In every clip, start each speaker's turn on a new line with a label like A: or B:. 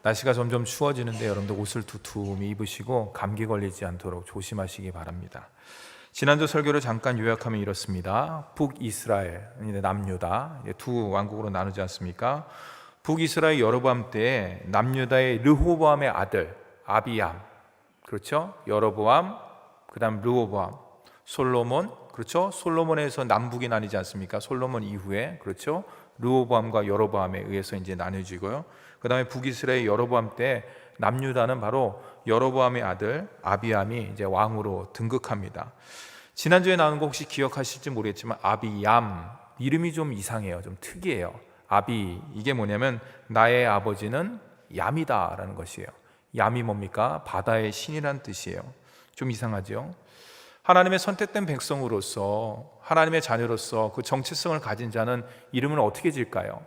A: 날씨가 점점 추워지는데 여러분들 옷을 두툼히 입으시고 감기 걸리지 않도록 조심하시기 바랍니다. 지난주 설교를 잠깐 요약하면 이렇습니다. 북이스라엘, 남유다 두 왕국으로 나누지 않습니까? 북이스라엘 여로보암 때 남유다의 르호보암의 아들 아비암, 그렇죠? 여로보암, 그 다음 르호보암, 솔로몬, 그렇죠? 솔로몬에서 남북이 나뉘지 않습니까? 솔로몬 이후에, 그렇죠? 르호보암과 여로보암에 의해서 이제 나뉘어지고요. 그 다음에 북이스라엘 여로보암 때 남유다는 바로 여로보암의 아들 아비암이 이제 왕으로 등극합니다. 지난주에 나온 거 혹시 기억하실지 모르겠지만 아비얌, 이름이 좀 이상해요. 좀 특이해요. 아비, 이게 뭐냐면 나의 아버지는 얌이다 라는 것이에요. 얌이 뭡니까? 바다의 신이란 뜻이에요. 좀 이상하죠? 하나님의 선택된 백성으로서, 하나님의 자녀로서 그 정체성을 가진 자는 이름을 어떻게 질까요?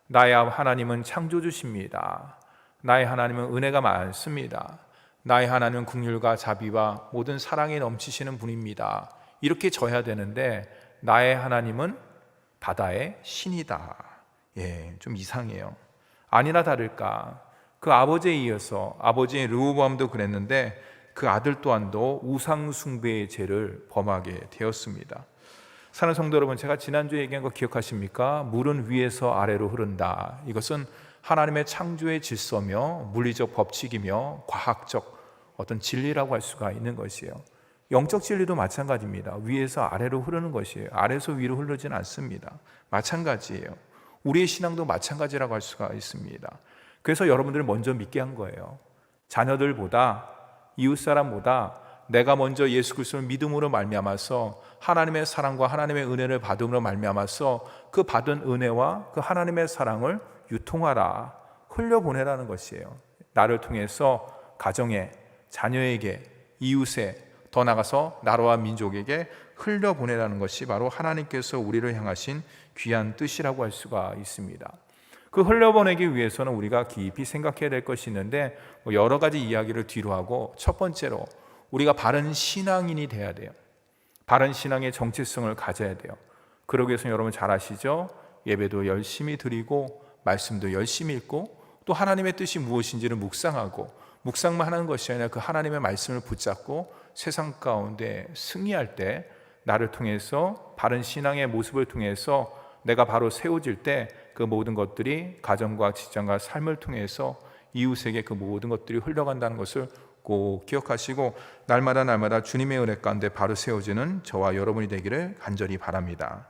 A: 나의 하나님은 창조주십니다. 나의 하나님은 은혜가 많습니다. 나의 하나님은 긍휼과 자비와 모든 사랑이 넘치시는 분입니다. 이렇게 져야 되는데 나의 하나님은 바다의 신이다. 좀 이상해요. 아니나 다를까 그 아버지에 이어서 아버지의 르호보암도 그랬는데 그 아들 또한도 우상 숭배의 죄를 범하게 되었습니다. 사랑하는 성도 여러분, 제가 지난주에 얘기한 거 기억하십니까? 물은 위에서 아래로 흐른다. 이것은 하나님의 창조의 질서며 물리적 법칙이며 과학적 어떤 진리라고 할 수가 있는 것이에요. 영적 진리도 마찬가지입니다. 위에서 아래로 흐르는 것이에요. 아래에서 위로 흐르진 않습니다. 마찬가지예요. 우리의 신앙도 마찬가지라고 할 수가 있습니다. 그래서 여러분들을 먼저 믿게 한 거예요. 자녀들보다, 이웃사람보다 내가 먼저 예수 그리스도를 믿음으로 말미암아서 하나님의 사랑과 하나님의 은혜를 받음으로 말미암아서 그 받은 은혜와 그 하나님의 사랑을 유통하라, 흘려보내라는 것이에요. 나를 통해서 가정에, 자녀에게, 이웃에, 더 나아가서 나라와 민족에게 흘려보내라는 것이 바로 하나님께서 우리를 향하신 귀한 뜻이라고 할 수가 있습니다. 그 흘려보내기 위해서는 우리가 깊이 생각해야 될 것이 있는데 여러 가지 이야기를 뒤로 하고 첫 번째로 우리가 바른 신앙인이 돼야 돼요. 바른 신앙의 정체성을 가져야 돼요. 그러기 위해서는 여러분 잘 아시죠? 예배도 열심히 드리고 말씀도 열심히 읽고 또 하나님의 뜻이 무엇인지를 묵상하고 묵상만 하는 것이 아니라 그 하나님의 말씀을 붙잡고 세상 가운데 승리할 때 나를 통해서 바른 신앙의 모습을 통해서 내가 바로 세워질 때 그 모든 것들이 가정과 직장과 삶을 통해서 이웃에게 그 모든 것들이 흘러간다는 것을 꼭 기억하시고 날마다 주님의 은혜 가운데 바로 세워지는 저와 여러분이 되기를 간절히 바랍니다.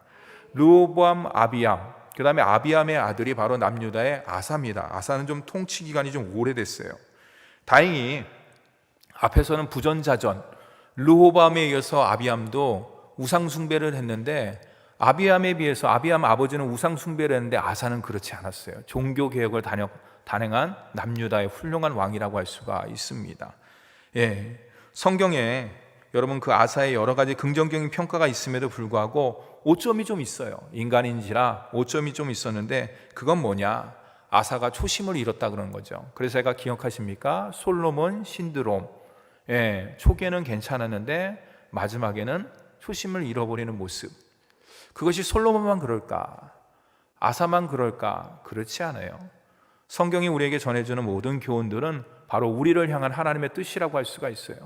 A: 르호보암, 아비암, 그 다음에 아비암의 아들이 바로 남유다의 아사입니다. 아사는 좀 통치 기간이 좀 오래됐어요. 다행히 앞에서는 부전자전, 르호보암에 이어서 아비암도 우상 숭배를 했는데 아비암에 비해서 아비암 아버지는 우상 숭배를 했는데 아사는 그렇지 않았어요. 종교 개혁을 단행한 남유다의 훌륭한 왕이라고 할 수가 있습니다. 성경에 여러분 그 아사의 여러 가지 긍정적인 평가가 있음에도 불구하고 오점이 좀 있어요. 인간인지라 오점이 좀 있었는데 그건 뭐냐? 아사가 초심을 잃었다 그러는 거죠. 그래서 제가 기억하십니까? 솔로몬 신드롬. 초기에는 괜찮았는데 마지막에는 초심을 잃어버리는 모습. 그것이 솔로몬만 그럴까? 아사만 그럴까? 그렇지 않아요. 성경이 우리에게 전해주는 모든 교훈들은 바로 우리를 향한 하나님의 뜻이라고 할 수가 있어요.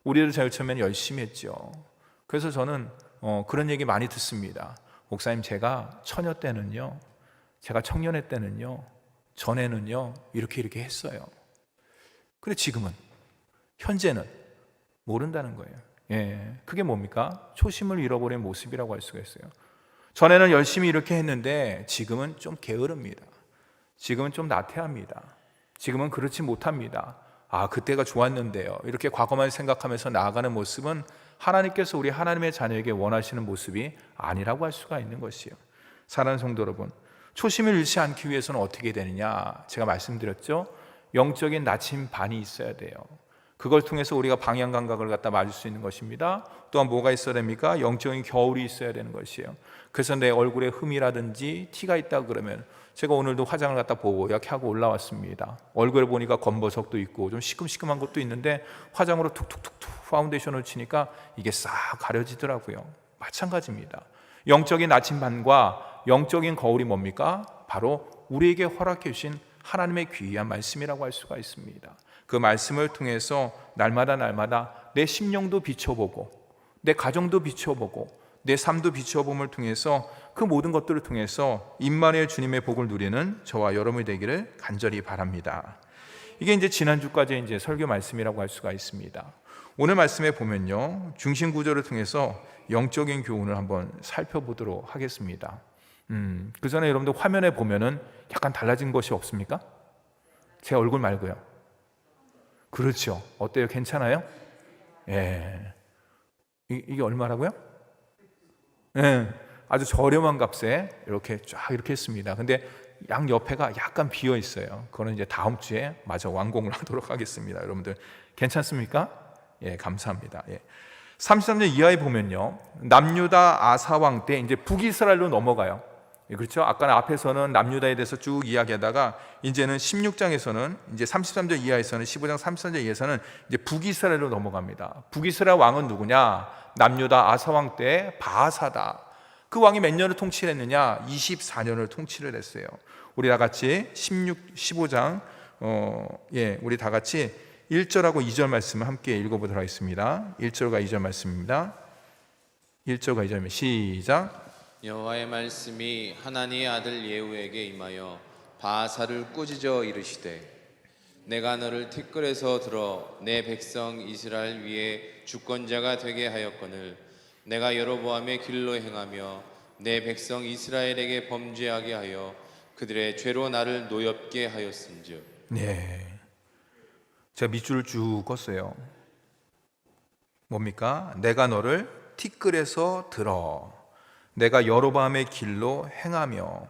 A: 우리를 제일 처음엔 열심히 했죠. 그래서 저는 그런 얘기 많이 듣습니다. 목사님, 제가 처녀 때는요, 제가 청년회 때는요, 전에는요 이렇게 했어요. 근데 지금은, 현재는 모른다는 거예요. 그게 뭡니까? 초심을 잃어버린 모습이라고 할 수가 있어요. 전에는 열심히 이렇게 했는데 지금은 좀 게으릅니다. 지금은 좀 나태합니다. 지금은 그렇지 못합니다. 그때가 좋았는데요. 이렇게 과거만 생각하면서 나아가는 모습은 하나님께서 우리 하나님의 자녀에게 원하시는 모습이 아니라고 할 수가 있는 것이에요. 사랑하는 성도 여러분, 초심을 잃지 않기 위해서는 어떻게 되느냐? 제가 말씀드렸죠. 영적인 나침반이 있어야 돼요. 그걸 통해서 우리가 방향 감각을 갖다 맞을 수 있는 것입니다. 또한 뭐가 있어야 됩니까? 영적인 겨울이 있어야 되는 것이에요. 그래서 내 얼굴에 흠이라든지 티가 있다 그러면 제가 오늘도 화장을 갖다 보고 이렇게 하고 올라왔습니다. 얼굴에 보니까 검버석도 있고 좀 시큼시큼한 것도 있는데 화장으로 툭툭툭툭 파운데이션을 치니까 이게 싹 가려지더라고요. 마찬가지입니다. 영적인 나침반과 영적인 거울이 뭡니까? 바로 우리에게 허락해 주신 하나님의 귀한 말씀이라고 할 수가 있습니다. 그 말씀을 통해서 날마다 내 심령도 비춰보고 내 가정도 비춰보고 내 삶도 비춰봄을 통해서 그 모든 것들을 통해서 임마누엘 주님의 복을 누리는 저와 여러분이 되기를 간절히 바랍니다. 이게 이제 지난주까지 이제 설교 말씀이라고 할 수가 있습니다. 오늘 말씀에 보면요, 중심 구조를 통해서 영적인 교훈을 한번 살펴보도록 하겠습니다. 그 전에 여러분들 화면에 보면은 약간 달라진 것이 없습니까? 제 얼굴 말고요. 그렇죠. 어때요? 괜찮아요? 예. 이게 얼마라고요? 예. 아주 저렴한 값에 이렇게 쫙 이렇게 했습니다. 근데 양 옆에가 약간 비어 있어요. 그거는 이제 다음 주에 마저 완공을 하도록 하겠습니다. 여러분들 괜찮습니까? 예, 감사합니다. 예. 33년 이하에 보면요, 남유다 아사 왕 때 이제 북이스라엘로 넘어가요. 예, 그렇죠? 아까 앞에서는 남유다에 대해서 쭉 이야기하다가 이제는 16장에서는 이제 33절 이하에서는 15장 33절 이하에서는 이제 북이스라엘로 넘어갑니다. 북이스라엘 왕은 누구냐? 남유다 아사 왕 때 바하사다. 그 왕이 몇 년을 통치를 했느냐? 24년을 통치를 했어요. 우리 다 같이 15장 우리 다 같이 1절하고 2절 말씀을 함께 읽어보도록 하겠습니다. 1절과 2절 말씀입니다. 1절과 2절 시작.
B: 여호와의 말씀이 하나니의 아들 예후에게 임하여 바하사를 꾸짖어 이르시되 내가 너를 티끌에서 들어 내 백성 이스라엘 위에 주권자가 되게 하였거늘 내가 여로보암의 길로 행하며 내 백성 이스라엘에게 범죄하게 하여 그들의 죄로 나를 노엽게 하였은즉.
A: 네, 제가 밑줄을 쭉 껐어요. 뭡니까? 내가 너를 티끌에서 들어 내가 여로보암의 길로 행하며.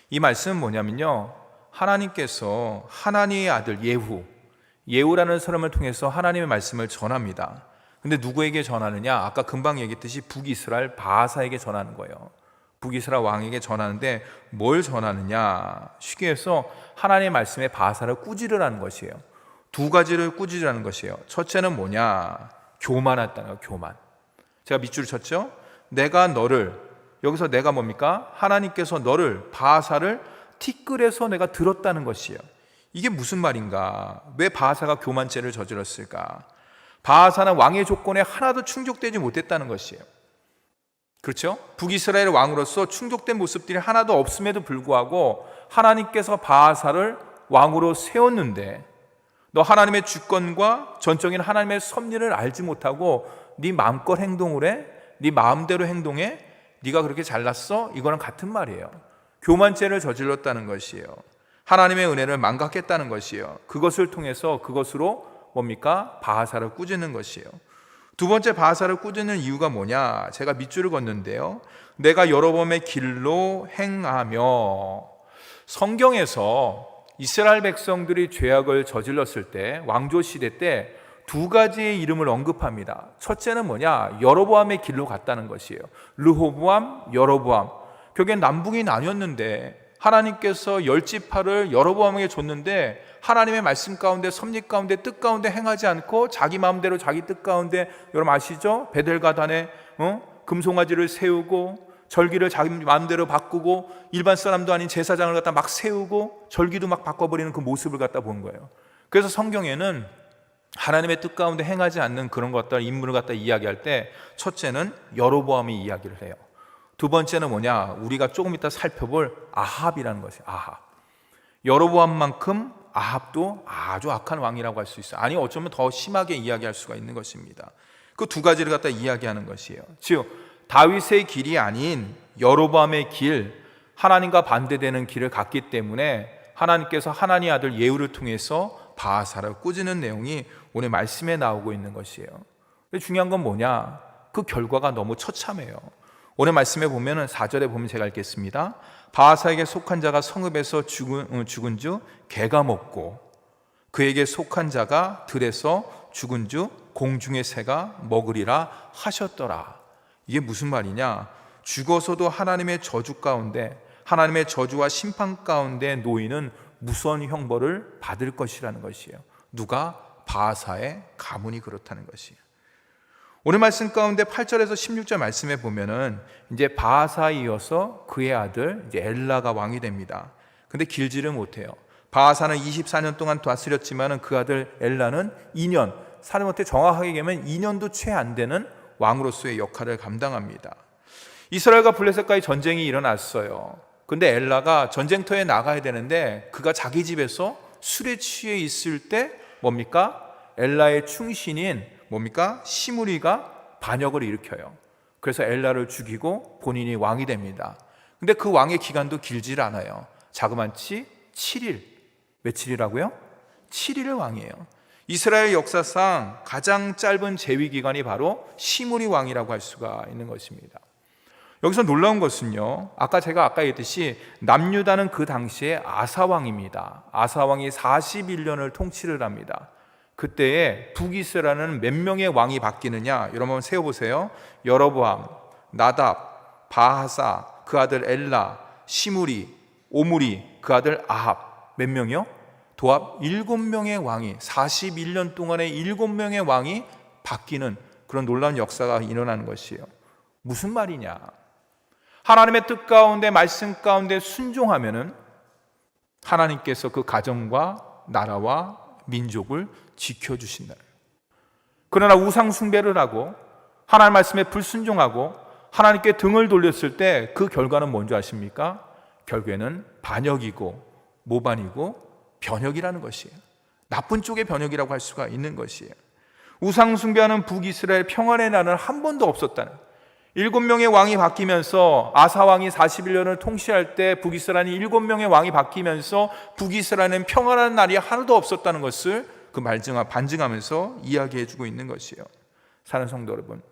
A: 이 말씀은 뭐냐면요, 하나님께서 하나니의 아들 예후라는 사람을 통해서 하나님의 말씀을 전합니다. 근데 누구에게 전하느냐? 아까 금방 얘기했듯이 북이스라엘 바하사에게 전하는 거예요. 북이스라엘 왕에게 전하는데 뭘 전하느냐? 쉽게 해서 하나님의 말씀에 바하사를 꾸짖으라는 것이에요. 두 가지를 꾸짖으라는 것이에요. 첫째는 뭐냐? 교만했다는 거예요. 교만. 제가 밑줄을 쳤죠? 내가 너를, 여기서 내가 뭡니까? 하나님께서 너를, 바하사를 티끌에서 내가 들었다는 것이에요. 이게 무슨 말인가? 왜 바하사가 교만죄를 저질렀을까? 바하사는 왕의 조건에 하나도 충족되지 못했다는 것이에요. 그렇죠? 북이스라엘 왕으로서 충족된 모습들이 하나도 없음에도 불구하고 하나님께서 바하사를 왕으로 세웠는데 너 하나님의 주권과 전적인 하나님의 섭리를 알지 못하고 네 마음껏 행동을 해? 네 마음대로 행동해? 네가 그렇게 잘났어? 이거랑 같은 말이에요. 교만죄를 저질렀다는 것이에요. 하나님의 은혜를 망각했다는 것이에요. 그것을 통해서 그것으로 뭡니까? 바하사를 꾸짖는 것이에요. 두 번째 바하사를 꾸짖는 이유가 뭐냐? 제가 밑줄을 걷는데요, 내가 여로보암의 길로 행하며. 성경에서 이스라엘 백성들이 죄악을 저질렀을 때, 왕조 시대 때 두 가지의 이름을 언급합니다. 첫째는 뭐냐? 여로보암의 길로 갔다는 것이에요. 르호보암, 여로보암. 결국엔 남북이 나뉘었는데 하나님께서 열지파를 여로보암에게 줬는데 하나님의 말씀 가운데, 섭리 가운데, 뜻 가운데 행하지 않고 자기 마음대로 자기 뜻 가운데, 여러분 아시죠? 베델가단에 금송아지를 세우고 절기를 자기 마음대로 바꾸고 일반 사람도 아닌 제사장을 갖다 막 세우고 절기도 막 바꿔버리는 그 모습을 갖다 본 거예요. 그래서 성경에는 하나님의 뜻 가운데 행하지 않는 그런 것들, 인물을 갖다 이야기할 때 첫째는 여로보암이 이야기를 해요. 두 번째는 뭐냐? 우리가 조금 이따 살펴볼 아합이라는 것이에요. 아합. 여로보암만큼 아합도 아주 악한 왕이라고 할 수 있어요. 아니 어쩌면 더 심하게 이야기할 수가 있는 것입니다. 그 두 가지를 갖다 이야기하는 것이에요. 즉 다윗의 길이 아닌 여로보암의 길, 하나님과 반대되는 길을 갔기 때문에 하나님께서 하나님의 아들 예후를 통해서 바하사를 꾸짖는 내용이 오늘 말씀에 나오고 있는 것이에요. 근데 중요한 건 뭐냐? 그 결과가 너무 처참해요. 오늘 말씀에 보면은 4절에 보면 제가 읽겠습니다. 바하사에게 속한 자가 성읍에서 죽은 주 개가 먹고 그에게 속한 자가 들에서 죽은 주 공중의 새가 먹으리라 하셨더라. 이게 무슨 말이냐? 죽어서도 하나님의 저주 가운데, 하나님의 저주와 심판 가운데 놓이는 무서운 형벌을 받을 것이라는 것이에요. 누가? 바하사의 가문이 그렇다는 것이에요. 오늘 말씀 가운데 8절에서 16절 말씀에 보면은 이제 바하사에 이어서 그의 아들 이제 엘라가 왕이 됩니다. 근데 길지를 못해요. 바하사는 24년 동안 다스렸지만 그 아들 엘라는 2년, 사람한테 정확하게 얘기하면 2년도 채 안 되는 왕으로서의 역할을 감당합니다. 이스라엘과 블레셋과의 전쟁이 일어났어요. 근데 엘라가 전쟁터에 나가야 되는데 그가 자기 집에서 술에 취해 있을 때 뭡니까? 엘라의 충신인 뭡니까? 시므리가 반역을 일으켜요. 그래서 엘라를 죽이고 본인이 왕이 됩니다. 근데 그 왕의 기간도 길질 않아요. 자그만치 7일. 며칠이라고요? 7일을 왕이에요. 이스라엘 역사상 가장 짧은 재위 기간이 바로 시므리 왕이라고 할 수가 있는 것입니다. 여기서 놀라운 것은요, 제가 아까 얘기했듯이 남유다는 그 당시에 아사왕입니다. 아사왕이 41년을 통치를 합니다. 그때에 북이스라엘은 몇 명의 왕이 바뀌느냐, 여러분 한번 세어보세요. 여로보암, 나답, 바하사, 그 아들 엘라, 시므리, 오므리, 그 아들 아합. 몇 명이요? 도합 7명의 왕이, 41년 동안에 7명의 왕이 바뀌는 그런 놀라운 역사가 일어나는 것이에요. 무슨 말이냐? 하나님의 뜻 가운데, 말씀 가운데 순종하면은 하나님께서 그 가정과 나라와 민족을 지켜주신다. 그러나 우상 숭배를 하고 하나님 말씀에 불순종하고 하나님께 등을 돌렸을 때 그 결과는 뭔지 아십니까? 결국에는 반역이고 모반이고 변역이라는 것이에요. 나쁜 쪽의 변역이라고 할 수가 있는 것이에요. 우상 숭배하는 북이스라엘 평안의 날은 한 번도 없었다는, 7명의 왕이 바뀌면서 아사왕이 41년을 통치할 때 북이스라엘이 7명의 왕이 바뀌면서 북이스라엘은 평안한 날이 하나도 없었다는 것을 그 반증하면서 이야기해주고 있는 것이에요. 사랑하는 성도 여러분,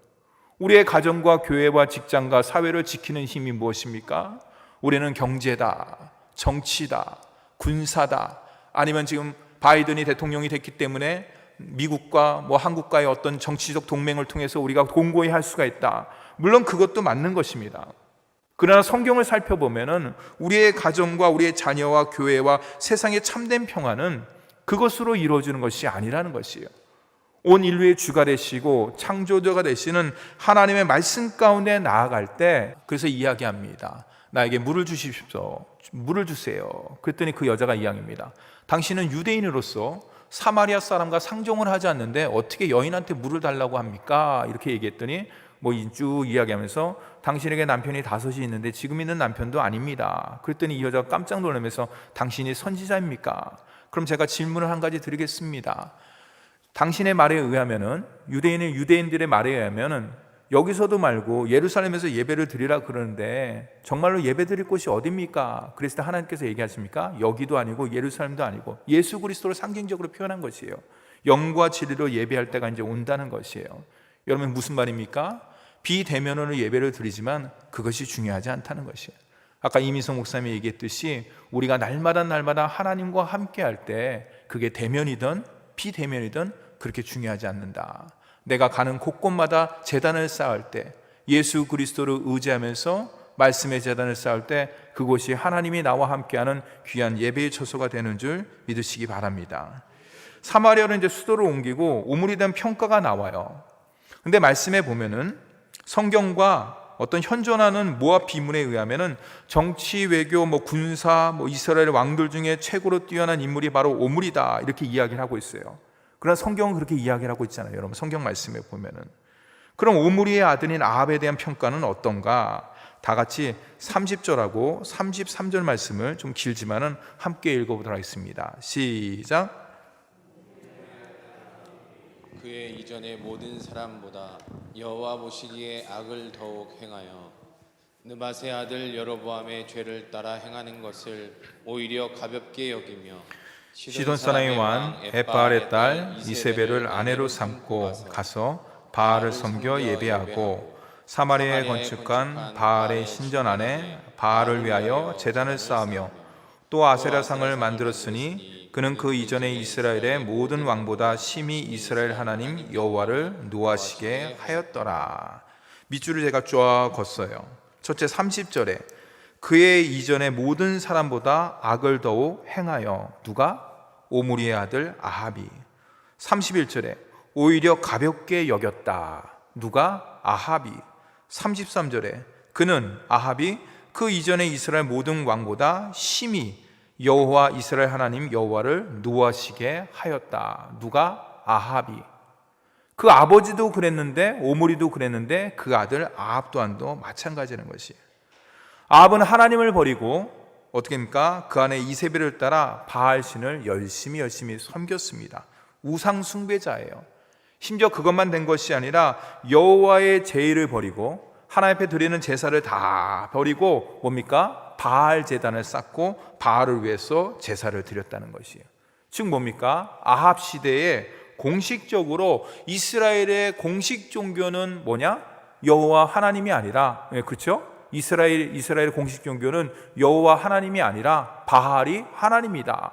A: 우리의 가정과 교회와 직장과 사회를 지키는 힘이 무엇입니까? 우리는 경제다, 정치다, 군사다, 아니면 지금 바이든이 대통령이 됐기 때문에 미국과 한국과의 어떤 정치적 동맹을 통해서 우리가 공고히 할 수가 있다. 물론 그것도 맞는 것입니다. 그러나 성경을 살펴보면은 우리의 가정과 우리의 자녀와 교회와 세상의 참된 평화는 그것으로 이루어지는 것이 아니라는 것이에요. 온 인류의 주가 되시고 창조주가 되시는 하나님의 말씀 가운데 나아갈 때, 그래서 이야기합니다. 나에게 물을 주십시오. 물을 주세요. 그랬더니 그 여자가 이야기합니다. 당신은 유대인으로서 사마리아 사람과 상종을 하지 않는데 어떻게 여인한테 물을 달라고 합니까? 이렇게 얘기했더니 쭉 이야기하면서 당신에게 남편이 5이 있는데 지금 있는 남편도 아닙니다. 그랬더니 이 여자가 깜짝 놀라면서 당신이 선지자입니까? 그럼 제가 질문을 한 가지 드리겠습니다. 당신의 말에 의하면은, 유대인들의 말에 의하면은 여기서도 말고 예루살렘에서 예배를 드리라 그러는데 정말로 예배 드릴 곳이 어디입니까? 그랬을 때 하나님께서 얘기하십니까? 여기도 아니고 예루살렘도 아니고 예수 그리스도를 상징적으로 표현한 것이에요. 영과 진리로 예배할 때가 이제 온다는 것이에요. 여러분 무슨 말입니까? 비대면으로 예배를 드리지만 그것이 중요하지 않다는 것이에요. 아까 이민성 목사님이 얘기했듯이 우리가 날마다 하나님과 함께할 때 그게 대면이든 비대면이든 그렇게 중요하지 않는다. 내가 가는 곳곳마다 제단을 쌓을 때, 예수 그리스도를 의지하면서 말씀의 제단을 쌓을 때 그곳이 하나님이 나와 함께하는 귀한 예배의 처소가 되는 줄 믿으시기 바랍니다. 사마리아로 이제 수도를 옮기고 오물에 대한 평가가 나와요. 근데 말씀에 보면은 성경과 어떤 현존하는 모압 비문에 의하면은 정치, 외교, 군사, 이스라엘 왕들 중에 최고로 뛰어난 인물이 바로 오물이다, 이렇게 이야기를 하고 있어요. 그러나 성경은 그렇게 이야기를 하고 있잖아요. 여러분 성경 말씀에 보면은. 그럼 오므리의 아들인 아합에 대한 평가는 어떤가? 다 같이 30절하고 33절 말씀을 좀 길지만은 함께 읽어보도록 하겠습니다. 시작.
B: 그의 이전의 모든 사람보다 여호와 보시기에 악을 더욱 행하여 느밧의 아들 여로보암의 죄를 따라 행하는 것을 오히려 가볍게 여기며
A: 시돈 사람의 왕 에바알의 딸 이세벨을 아내로 삼고 가서 바알을 섬겨 예배하고 사마리아에 건축한 바알의 신전 안에 바알을 위하여 제단을 쌓으며 또 아세라상을 만들었으니 그는 그 이전에 이스라엘의 모든 왕보다 심히 이스라엘 하나님 여호와를 노하시게 하였더라. 밑줄을 제가 쫙 걷어요. 첫째 30절에 그의 이전의 모든 사람보다 악을 더욱 행하여, 누가? 오므리의 아들 아합이. 31절에 오히려 가볍게 여겼다. 누가? 아합이. 33절에 그는, 아합이 그 이전의 이스라엘 모든 왕보다 심히 여호와 이스라엘 하나님 여호와를 노하시게 하였다. 누가? 아합이. 그 아버지도 그랬는데, 오므리도 그랬는데 그 아들 아합 또한도 마찬가지라는 것이에요. 아합은 하나님을 버리고 어떻게 합니까? 그 안에 이세벨을 따라 바알신을 열심히 섬겼습니다. 우상 숭배자예요. 심지어 그것만 된 것이 아니라 여호와의 제의를 버리고 하나님 앞에 드리는 제사를 다 버리고 뭡니까? 바알 제단을 쌓고 바알을 위해서 제사를 드렸다는 것이에요. 즉 뭡니까? 아합 시대에 공식적으로 이스라엘의 공식 종교는 뭐냐? 여호와 하나님이 아니라, 그렇죠? 이스라엘의 공식 종교는 여호와 하나님이 아니라 바알이 하나님이다.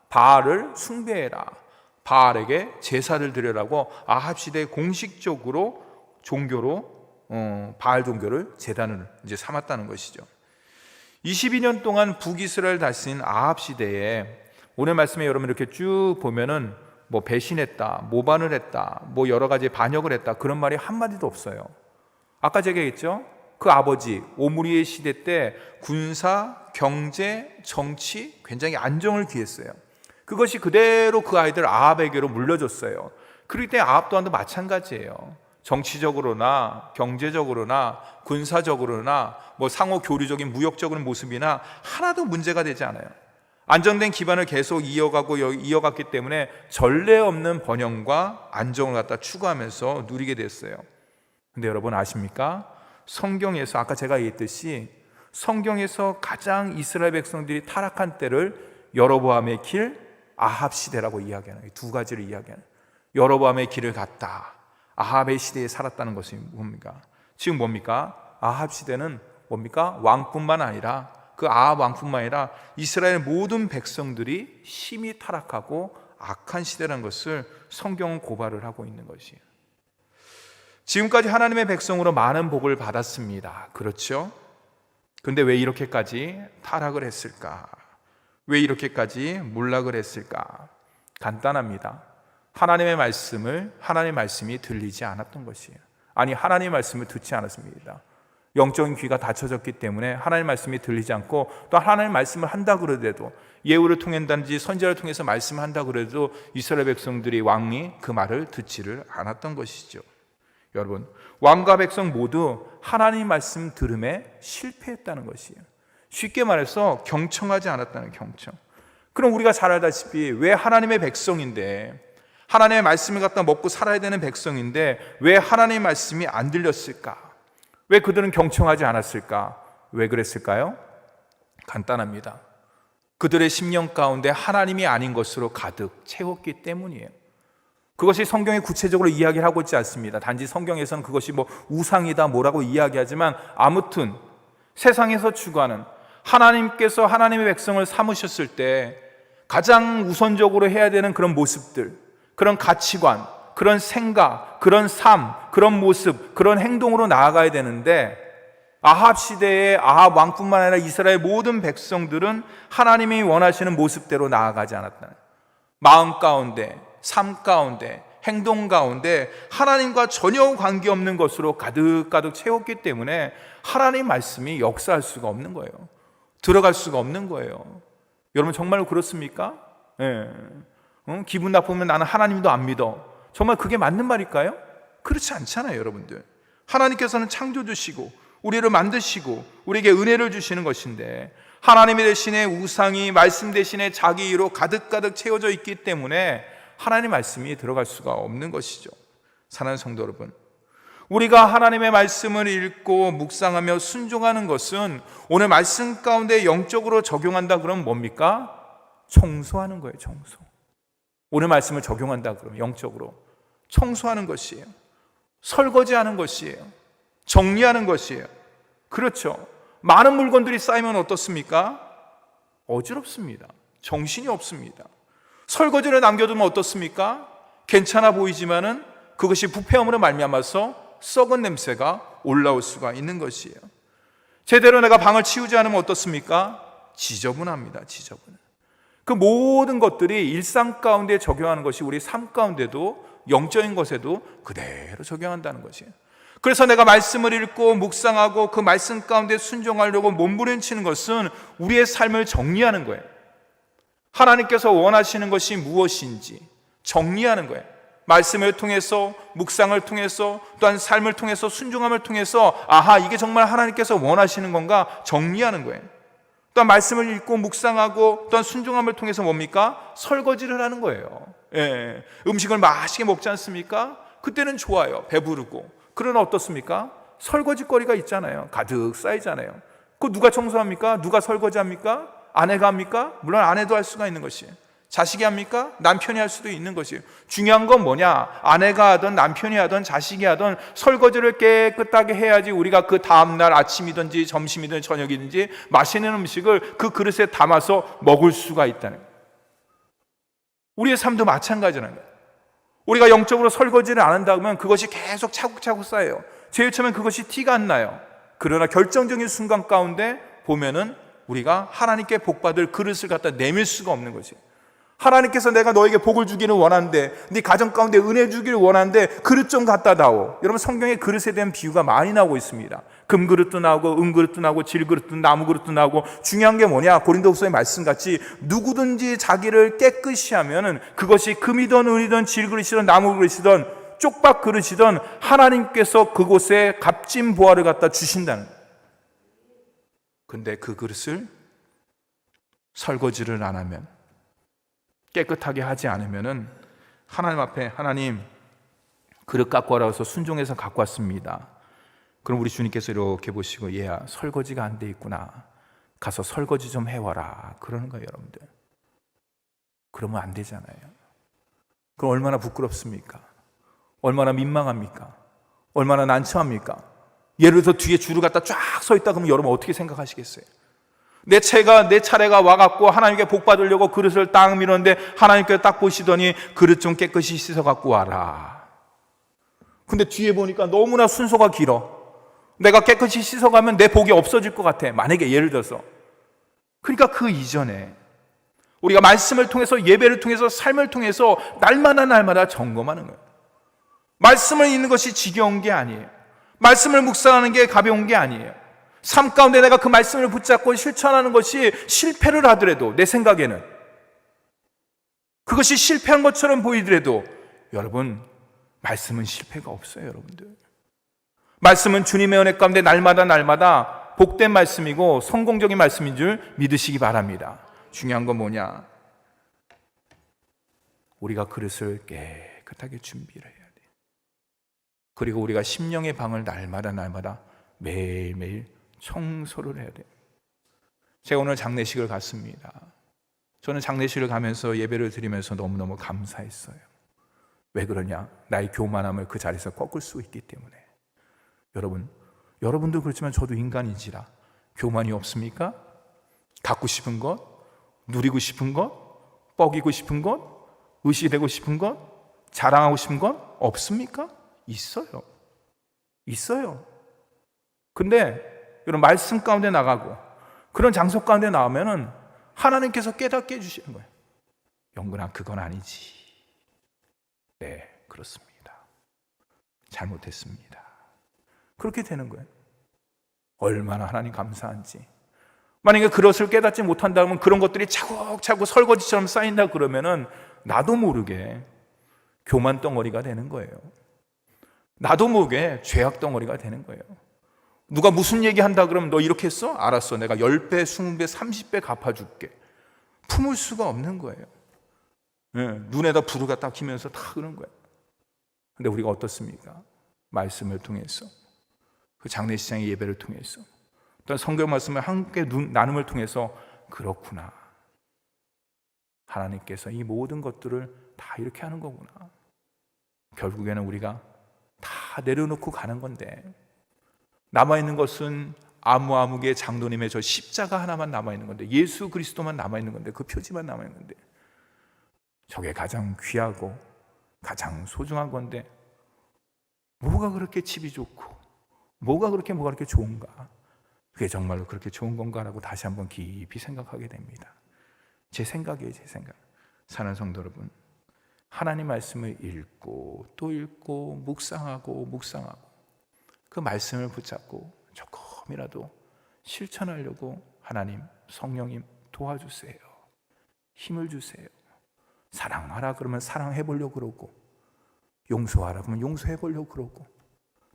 A: 바알을 숭배해라. 바알에게 제사를 드려라고 아합 시대에 공식적으로 종교로 바알 종교를 제단을 이제 삼았다는 것이죠. 22년 동안 북이스라엘 다스린 아합 시대에 오늘 말씀에 여러분 이렇게 쭉 보면은 뭐 배신했다, 모반을 했다, 뭐 여러 가지 반역을 했다 그런 말이 한마디도 없어요. 아까 제가 얘기했죠. 그 아버지 오므리의 시대 때 군사, 경제, 정치 굉장히 안정을 기했어요. 그것이 그대로 그 아이들 아합에게로 물려줬어요. 그럴 때 아합 또한도 마찬가지예요. 정치적으로나 경제적으로나 군사적으로나 뭐 상호 교류적인 무역적인 모습이나 하나도 문제가 되지 않아요. 안정된 기반을 계속 이어갔기 때문에 전례 없는 번영과 안정을 갖다 추구하면서 누리게 됐어요. 근데 여러분 아십니까? 성경에서 아까 제가 얘기했듯이 성경에서 가장 이스라엘 백성들이 타락한 때를 여로보암의 길, 아합 시대라고 이야기하는 두 가지를 이야기하는 여로보암의 길을 갔다. 아합의 시대에 살았다는 것이 뭡니까? 지금 뭡니까? 아합 시대는 뭡니까? 왕뿐만 아니라 그 아합 왕뿐만 아니라 이스라엘 모든 백성들이 심히 타락하고 악한 시대라는 것을 성경은 고발을 하고 있는 것이에요. 지금까지 하나님의 백성으로 많은 복을 받았습니다. 그렇죠? 근데 왜 이렇게까지 타락을 했을까? 왜 이렇게까지 몰락을 했을까? 간단합니다. 하나님의 말씀이 들리지 않았던 것이에요. 아니, 하나님의 말씀을 듣지 않았습니다. 영적인 귀가 닫혀졌기 때문에 하나님의 말씀이 들리지 않고 또 하나님의 말씀을 한다 그러더라도 예후를 통한다든지 선지자를 통해서 말씀한다 그래도 이스라엘 백성들이 왕이 그 말을 듣지를 않았던 것이죠. 여러분, 왕과 백성 모두 하나님 말씀 들음에 실패했다는 것이에요. 쉽게 말해서 경청하지 않았다는 경청. 그럼 우리가 잘 알다시피 왜 하나님의 백성인데 하나님의 말씀을 갖다 먹고 살아야 되는 백성인데 왜 하나님의 말씀이 안 들렸을까? 왜 그들은 경청하지 않았을까? 왜 그랬을까요? 간단합니다. 그들의 심령 가운데 하나님이 아닌 것으로 가득 채웠기 때문이에요. 그것이 성경에 구체적으로 이야기를 하고 있지 않습니다. 단지 성경에서는 그것이 뭐 우상이다 뭐라고 이야기하지만 아무튼 세상에서 추구하는 하나님께서 하나님의 백성을 삼으셨을 때 가장 우선적으로 해야 되는 그런 모습들, 그런 가치관, 그런 생각, 그런 삶, 그런 모습, 그런 행동으로 나아가야 되는데 아합 시대의 아합 왕뿐만 아니라 이스라엘 모든 백성들은 하나님이 원하시는 모습대로 나아가지 않았다. 마음 가운데, 삶 가운데, 행동 가운데 하나님과 전혀 관계없는 것으로 가득가득 채웠기 때문에 하나님 말씀이 역사할 수가 없는 거예요. 들어갈 수가 없는 거예요. 여러분 정말로 그렇습니까? 네. 기분 나쁘면 나는 하나님도 안 믿어. 정말 그게 맞는 말일까요? 그렇지 않잖아요, 여러분들. 하나님께서는 창조주시고 우리를 만드시고 우리에게 은혜를 주시는 것인데 하나님의 대신에 우상이 말씀 대신에 자기 이로 가득가득 채워져 있기 때문에 하나님의 말씀이 들어갈 수가 없는 것이죠. 사랑하는 성도 여러분, 우리가 하나님의 말씀을 읽고 묵상하며 순종하는 것은 오늘 말씀 가운데 영적으로 적용한다 그러면 뭡니까? 청소하는 거예요. 청소. 오늘 말씀을 적용한다 그러면 영적으로 청소하는 것이에요. 설거지하는 것이에요. 정리하는 것이에요. 그렇죠. 많은 물건들이 쌓이면 어떻습니까? 어지럽습니다. 정신이 없습니다. 설거지를 남겨두면 어떻습니까? 괜찮아 보이지만은 그것이 부패함으로 말미암아서 썩은 냄새가 올라올 수가 있는 것이에요. 제대로 내가 방을 치우지 않으면 어떻습니까? 지저분합니다. 지저분. 그 모든 것들이 일상 가운데 적용하는 것이 우리 삶 가운데도 영적인 것에도 그대로 적용한다는 것이에요. 그래서 내가 말씀을 읽고 묵상하고 그 말씀 가운데 순종하려고 몸부림치는 것은 우리의 삶을 정리하는 거예요. 하나님께서 원하시는 것이 무엇인지 정리하는 거예요. 말씀을 통해서, 묵상을 통해서, 또한 삶을 통해서, 순종함을 통해서 아하, 이게 정말 하나님께서 원하시는 건가 정리하는 거예요. 또한 말씀을 읽고 묵상하고 또한 순종함을 통해서 뭡니까? 설거지를 하는 거예요. 예. 음식을 맛있게 먹지 않습니까? 그때는 좋아요. 배부르고. 그러나 어떻습니까? 설거지거리가 있잖아요. 가득 쌓이잖아요. 그거 누가 청소합니까? 누가 설거지합니까? 아내가 합니까? 물론 아내도 할 수가 있는 것이에요. 자식이 합니까? 남편이 할 수도 있는 것이에요. 중요한 건 뭐냐? 아내가 하든 남편이 하든 자식이 하든 설거지를 깨끗하게 해야지 우리가 그 다음날 아침이든지 점심이든지 저녁이든지 맛있는 음식을 그 그릇에 담아서 먹을 수가 있다는 거예요. 우리의 삶도 마찬가지라는 거예요. 우리가 영적으로 설거지를 안 한다 그러면 그것이 계속 차곡차곡 쌓여요. 제일 처음엔 그것이 티가 안 나요. 그러나 결정적인 순간 가운데 보면은 우리가 하나님께 복받을 그릇을 갖다 내밀 수가 없는 거지. 하나님께서 내가 너에게 복을 주기를 원하는데, 네 가정 가운데 은혜 주기를 원하는데 그릇 좀 갖다 다오. 여러분, 성경에 그릇에 대한 비유가 많이 나오고 있습니다. 금그릇도 나오고 은그릇도 나오고 질그릇도 나무 그릇도 나오고, 중요한 게 뭐냐? 고린도후서의 말씀같이 누구든지 자기를 깨끗이 하면은 그것이 금이든 은이든 질그릇이든 나무 그릇이든 쪽박 그릇이든 하나님께서 그곳에 값진 보화를 갖다 주신다는 거예요. 근데 그 그릇을 설거지를 안 하면, 깨끗하게 하지 않으면은 하나님 앞에, 하나님 그릇 갖고 와라 해서 순종해서 갖고 왔습니다. 그럼 우리 주님께서 이렇게 보시고, 얘야 설거지가 안 돼 있구나, 가서 설거지 좀 해와라, 그러는 거예요. 여러분들, 그러면 안 되잖아요. 그럼 얼마나 부끄럽습니까? 얼마나 민망합니까? 얼마나 난처합니까? 예를 들어 뒤에 줄을 갖다 쫙 서 있다 그러면 여러분 어떻게 생각하시겠어요? 내 차례가 와갖고 하나님께 복 받으려고 그릇을 딱 밀었는데 하나님께서 딱 보시더니 그릇 좀 깨끗이 씻어 갖고 와라. 근데 뒤에 보니까 너무나 순서가 길어. 내가 깨끗이 씻어가면 내 복이 없어질 것 같아, 만약에 예를 들어서. 그러니까 그 이전에 우리가 말씀을 통해서, 예배를 통해서, 삶을 통해서 날마다 점검하는 거예요. 말씀을 읽는 것이 지겨운 게 아니에요. 말씀을 묵상하는 게 가벼운 게 아니에요. 삶 가운데 내가 그 말씀을 붙잡고 실천하는 것이 실패를 하더라도, 내 생각에는 그것이 실패한 것처럼 보이더라도 여러분, 말씀은 실패가 없어요. 여러분들, 말씀은 주님의 은혜 가운데 날마다 복된 말씀이고 성공적인 말씀인 줄 믿으시기 바랍니다. 중요한 건 뭐냐? 우리가 그릇을 깨끗하게 준비를 해야 돼요. 그리고 우리가 심령의 방을 날마다 매일매일 청소를 해야 돼요. 제가 오늘 장례식을 갔습니다. 저는 장례식을 가면서 예배를 드리면서 너무너무 감사했어요. 왜 그러냐? 나의 교만함을 그 자리에서 꺾을 수 있기 때문에. 여러분도 그렇지만 저도 인간인지라 교만이 없습니까? 갖고 싶은 것, 누리고 싶은 것, 뻐기고 싶은 것, 의시되고 싶은 것, 자랑하고 싶은 것 없습니까? 있어요. 근데 여러분, 말씀 가운데 나가고 그런 장소 가운데 나오면은 하나님께서 깨닫게 해주시는 거예요. 영근아, 그건 아니지. 네, 그렇습니다. 잘못했습니다. 그렇게 되는 거예요. 얼마나 하나님 감사한지. 만약에 그것을 깨닫지 못한다면 그런 것들이 차곡차곡 설거지처럼 쌓인다 그러면은 나도 모르게 교만 덩어리가 되는 거예요. 나도 모르게 죄악 덩어리가 되는 거예요. 누가 무슨 얘기한다 그러면 너 이렇게 했어? 알았어, 내가 10배, 20배, 30배 갚아줄게. 품을 수가 없는 거예요. 눈에다 불을 갖다 키면서 다 그런 거예요. 근데 우리가 어떻습니까? 말씀을 통해서, 그 장례식장의 예배를 통해서, 또 성경 말씀을 함께 나눔을 통해서, 그렇구나, 하나님께서 이 모든 것들을 다 이렇게 하는 거구나. 결국에는 우리가 다 내려놓고 가는 건데, 남아있는 것은 아무개 장로님의 저 십자가 하나만 남아있는 건데, 예수 그리스도만 남아있는 건데, 그 표지만 남아있는 건데, 저게 가장 귀하고 가장 소중한 건데 뭐가 그렇게 칩이 좋고 뭐가 그렇게 좋은가? 그게 정말로 그렇게 좋은 건가라고 다시 한번 깊이 생각하게 됩니다. 제 생각이에요. 제 생각. 사는 성도 여러분, 하나님 말씀을 읽고 또 읽고 묵상하고 그 말씀을 붙잡고 조금이라도 실천하려고 하나님, 성령님 도와주세요. 힘을 주세요. 사랑하라 그러면 사랑해 보려고 그러고, 용서하라 그러면 용서해 보려고 그러고,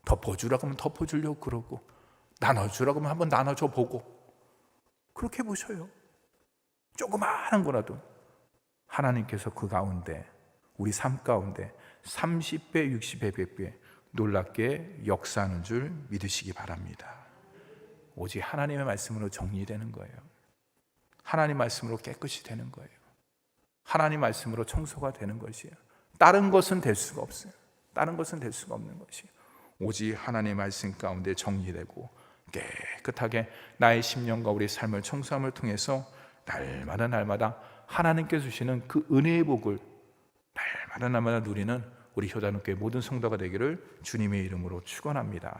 A: 덮어주라 그러면 덮어주려고 그러고, 나눠주라 그러면 한번 나눠줘 보고, 그렇게 보셔요. 조그마한 거라도 하나님께서 그 가운데, 우리 삶 가운데 30배, 60배, 100배 놀랍게 역사하는 줄 믿으시기 바랍니다. 오직 하나님의 말씀으로 정리되는 거예요. 하나님 말씀으로 깨끗이 되는 거예요. 하나님 말씀으로 청소가 되는 것이에요. 다른 것은 될 수가 없어요. 다른 것은 될 수가 없는 것이에요. 오직 하나님의 말씀 가운데 정리되고 깨끗하게 나의 심령과 우리 삶을 청소함을 통해서 날마다 하나님께 주시는 그 은혜의 복을 날마다 누리는 우리 효자님께 모든 성도가 되기를 주님의 이름으로 축원합니다.